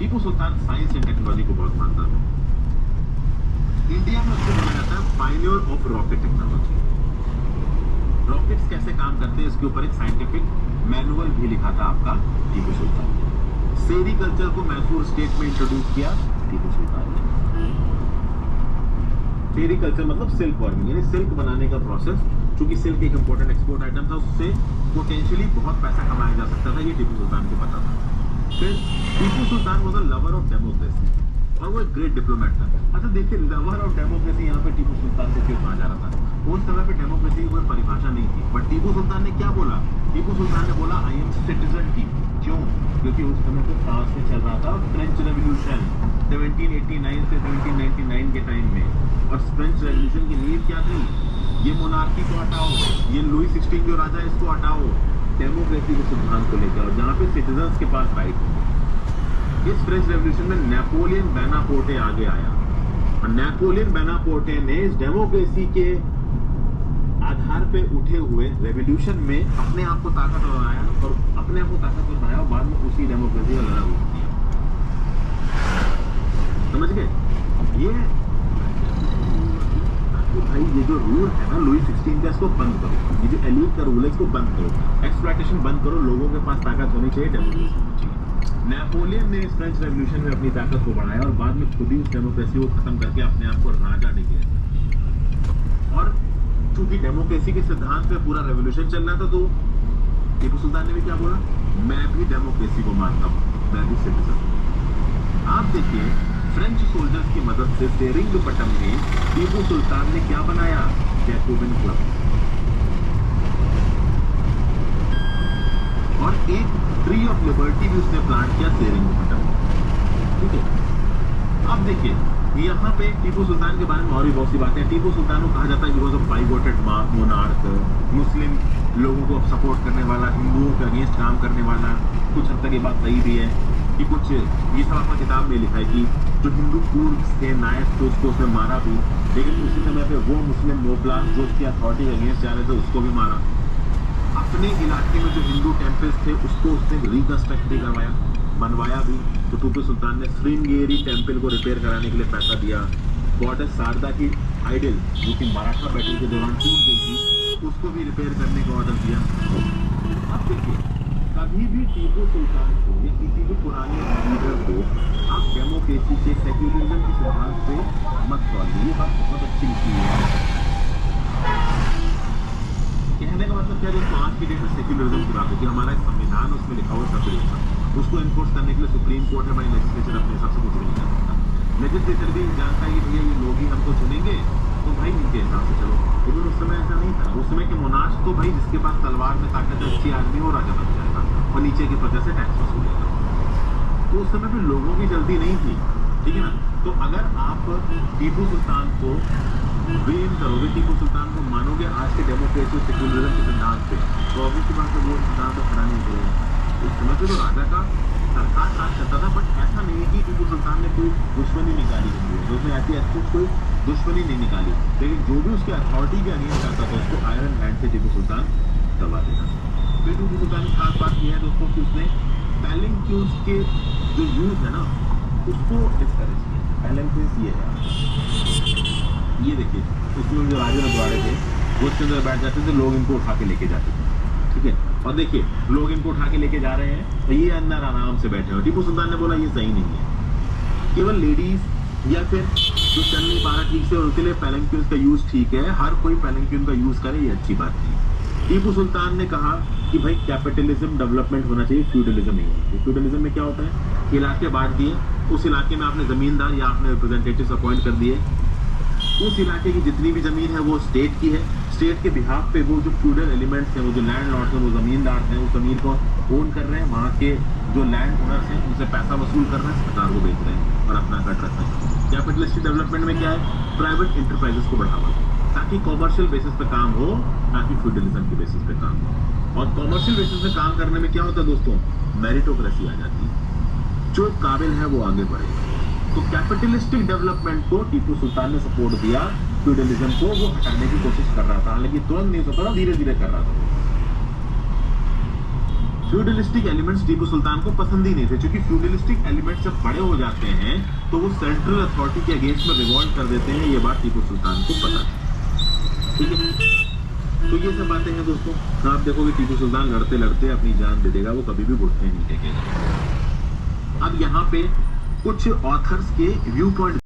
Tipu Sultan science and technology को बहुत मानता था। इंडिया में उसको माना जाता है Pioneer of rocket technology. Rockets कैसे काम करते हैं इसके ऊपर एक साइंटिफिक मैनुअल भी लिखा था आपका टीपू सुल्तान ने। सेरीकल्चर को मैसूर स्टेट में इंट्रोड्यूस किया टीपू सुल्तान ने। सेरीकल्चर मतलब सिल्क वर्मिंग, यानी सिल्क बनाने का प्रोसेस। चूंकि सिल्क एक इंपॉर्टेंट एक्सपोर्ट आइटम था, उससे पोटेंशियली बहुत पैसा कमाया जा सकता था, ये टीपू सुल्तान को पता था। फिर Tipu Sultan was a lover of democracy और वो एक ग्रेट डिप्लोमेट था। अच्छा देखिए, लवर ऑफ डेमोक्रेसी यहाँ पे टीपू सुल्तान को क्यों कहा जा रहा था? उस समय पे डेमोक्रेसी की कोई परिभाषा नहीं थी, बट टीपू सुल्तान ने क्या बोला? टीपू सुल्तान ने बोला आई एम सिटीजन टी। क्यों? क्योंकि उस समय पे फ्रांस में चल रहा था फ्रेंच रेवोल्यूशन 1789 से 1799 के टाइम में। और फ्रेंच रेवोल्यूशन की नींव क्या थी? ये मोनार्की को हटाओ, ये लुई 16 जो राजा है इसको हटाओ, डेमोक्रेसी के सिद्धांत को लेकर, और जहाँ पे सिटीजन्स के पास राइट हो। इस फ्रेंच रेवोल्यूशन में नेपोलियन बेनापोर्टे आगे आया और नेपोलियन बेनापोर्टे ने इस डेमोक्रेसी के आधार पे उठे हुए रेवोल्यूशन में अपने आप को ताकतवर बनाया और अपने आप को ताकतवर बनाया और बाद में उसी डेमोक्रेसी का लड़ा रूप किया। समझ गए? ये भाई ये जो रूल है ना लुई 16 का, इसको बंद करो। ये जो एलीट का रूल है इसको बंद करो, एक्सप्लॉयटेशन बंद करो, लोगों के पास ताकत होनी चाहिए, डेमोक्रेसी होनी चाहिए। नेपोलियन ने इस फ्रेंच रेवोल्यूशन में अपनी ताकत को बढ़ाया और बाद में खुद ही उस डेमोक्रेसी को खत्म करके अपने आप को राजा डिक्लेयर। और चूंकि डेमोक्रेसी के सिद्धांत पे पूरा रेवोल्यूशन चल रहा था, तो टीपू सुल्तान ने भी क्या बोला? मैं भी डेमोक्रेसी को मानता हूँ, मैं भी सिटीजन हूँ। आप देखिए, फ्रेंच सोल्जर्स की मदद से सेरिंगपट्टम में टीपू सुल्तान ने क्या बनाया? Jacobin club. और एक ट्री ऑफ लिबर्टी भी उसने प्लांट किया सेरिंगपट्टम में। ठीक है, अब देखिए यहाँ पे टीपू सुल्तान के बारे में और भी बहुत सी बातें हैं। टीपू सुल्तान को कहा जाता है बिकॉज ऑफ बाइगोटेड मोनार्क, मुस्लिम लोगों को सपोर्ट करने वाला, हिंदुओं के अगेंस्ट काम करने वाला। कुछ हद तक ये बात सही भी है कि कुछ ये सब अपना किताब में लिखा है कि जो हिंदू पूर्व थे नायक थे उसको उसने मारा भी, लेकिन उसी समय पे वो मुस्लिम नोबलास जो उसकी अथॉरिटी के अगेंस्ट जा रहे थे उसको भी मारा। अपने इलाके में जो हिंदू टेम्पल्स थे उसको उसने रिकंस्ट्रक्ट भी करवाया, बनवाया भी। तो टीपू सुल्तान ने श्रृंगेरी टेम्पल को रिपेयर कराने के लिए पैसा दिया। गॉडेस शारदा की आइडल जो कि मराठा बैटल के दौरान टूट गई थी, उसको भी रिपेयर करने का ऑर्डर दिया। अब देखिए, कभी भी टीपू सुल्तान को या किसी भी पुराने लीडर को आप डेमोक्रेसी के सेक्युलरिज्म के सिद्धांत पे मत तोलिए। ये बात बहुत अच्छी लिखी है। कहने का मतलब क्या है? दोस्तों आज की डेट में सेक्युलरिज्म की बात होती है, हमारा एक संविधान उसमें लिखा हुआ सेक्युलरिज्म, उसको एनफोर्स करने के लिए सुप्रीम कोर्ट है भाई, लेजिस्लेचर अपने हिसाब से कुछ भी नहीं कर सकता। लेजिस्लेचर भी जानता है कि भैया ये लोग ही हमको चुनेंगे तो भाई इनके हिसाब से चलो। लेकिन उस समय ऐसा नहीं था। उस समय के मोनार्क तो भाई जिसके पास तलवार में ताकत है, अच्छी आदमी हो, राजा बन जाएगा और नीचे की प्रजा से टैक्स वसूलेगा। तो उस समय पे लोगों की जल्दी नहीं थी, ठीक है ना? तो अगर आप टीपू सुल्तान को ब्लेम करोगे, टीपू सुल्तान को मानोगे आज के डेमोक्रेसी और सेक्युलरिज्म के सिद्धांत पे, तो ऑब्वियस सी बात है वो सिद्धांत तो खड़ा नहीं करेगा। उस समय पे तो राजा का सरकार साथ चलता था, बट ऐसा नहीं है कि टीपू सुल्तान ने कोई दुश्मनी निकाली है, तो उसने ऐसी कोई दुश्मनी नहीं निकाली, लेकिन जो भी उसके अथॉरिटी के अगेंस्ट आता था उसको आयरन हैंड से टीपू सुल्तान दबा देता। फिर टीपू सुल्तान की खास बात यह है दोस्तों कि उसने पैलिंक्यूज के जो यूज है ना उसको डिस्करेज किया। पैलिंक्यूज ये है, ये देखिए, उसमें जो राजा रजवाड़े थे वो उसके अंदर बैठ जाते थे, लोग इनको उठा के लेके जाते थे, ठीक है? और देखिए लोग इनको उठा के लेके जा रहे हैं तो ये अंदर आराम से बैठे हो। टीपू सुल्तान ने बोला ये सही नहीं है, केवल लेडीज या फिर जो चल नहीं पा रहा ठीक से उनके लिए पैलिंक्यूज का यूज ठीक है, हर कोई पैलिंक्यूज का यूज करे, ये अच्छी बात नहीं। टीपू सुल्तान ने कहा कि भाई कैपिटलिज्म डेवलपमेंट होना चाहिए, फ्यूडलिज्म नहीं होना चाहिए। फ्यूडलिज्म में क्या होता है? इलाके बांट दिए, उस इलाके में आपने जमींदार या आपने रिप्रेजेंटेटिव्स अपॉइंट कर दिए, उस इलाके की जितनी भी जमीन है वो स्टेट की है, स्टेट के बिहाफ पे वो जो फ्यूडल एलिमेंट्स हैं, वो जो लैंड लॉर्ड्स हैं, वो जमींदार हैं, उस जमीन को ओन कर रहे हैं, वहाँ के जो लैंड ओनर्स हैं उनसे पैसा वसूल कर रहे हैं, सरकार को बेच रहे हैं और अपना कट रखते हैं। कैपिटलिस्टिक डेवलपमेंट में क्या है? प्राइवेट इंटरप्राइजेस को बढ़ावा ताकि कॉमर्शियल बेसिस पे काम हो, ताकि फ्यूडलिज्म के बेसिस पे काम हो। और कॉमर्शियल बेसिस पे काम करने में क्या होता है दोस्तों? मेरिटोक्रेसी आ जाती है, जो काबिल है वो आगे बढ़ेगा। तो कैपिटलिस्टिक डेवलपमेंट को टीपू सुल्तान ने सपोर्ट दिया, फ्यूडलिज्म को वो हटाने की कोशिश कर रहा था, हालांकि तुरंत नहीं होता था, धीरे धीरे कर रहा था। फ्यूडलिस्टिक एलिमेंट्स टीपू सुल्तान को पसंद ही नहीं थे, क्योंकि फ्यूडलिस्टिक एलिमेंट्स जब बड़े हो जाते हैं तो वो सेंट्रल अथॉरिटी के अगेंस्ट में रिवॉल्ट कर देते हैं। ये बात टीपू सुल्तान को पता है, ठीक है। तो ये सब बातें हैं दोस्तों। आप देखोगे टीपू सुल्तान लड़ते लड़ते अपनी जान दे देगा, वो कभी भी घुटने नहीं टेकेगा। अब यहाँ पे कुछ ऑथर्स के व्यू पॉइंट